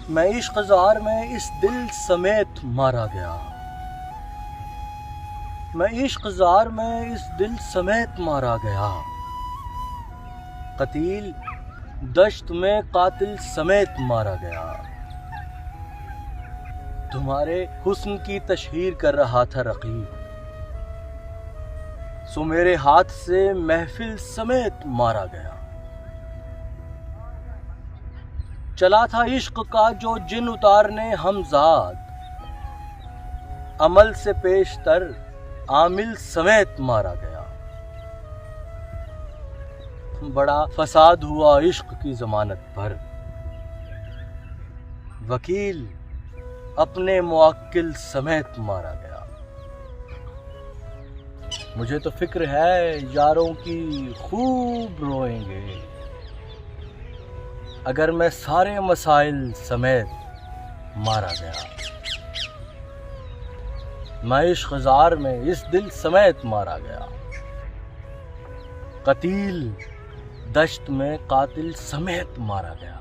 میں عشق زار میں اس دل سمیت مارا گیا، میں عشق زار میں اس دل سمیت مارا گیا، قتیل دشت میں قاتل سمیت مارا گیا۔ تمہارے حسن کی تشہیر کر رہا تھا رقیب، سو میرے ہاتھ سے محفل سمیت مارا گیا۔ چلا تھا عشق کا جو جن اتارنے ہمزاد، عمل سے پیشتر عامل سمیت مارا گیا۔ بڑا فساد ہوا عشق کی ضمانت پر، وکیل اپنے موکل سمیت مارا گیا۔ مجھے تو فکر ہے یاروں کی خوب روئیں گے، اگر میں سارے مسائل سمیت مارا گیا۔ میں عشق زار میں اس دل سمیت مارا گیا، قتیل دشت میں قاتل سمیت مارا گیا۔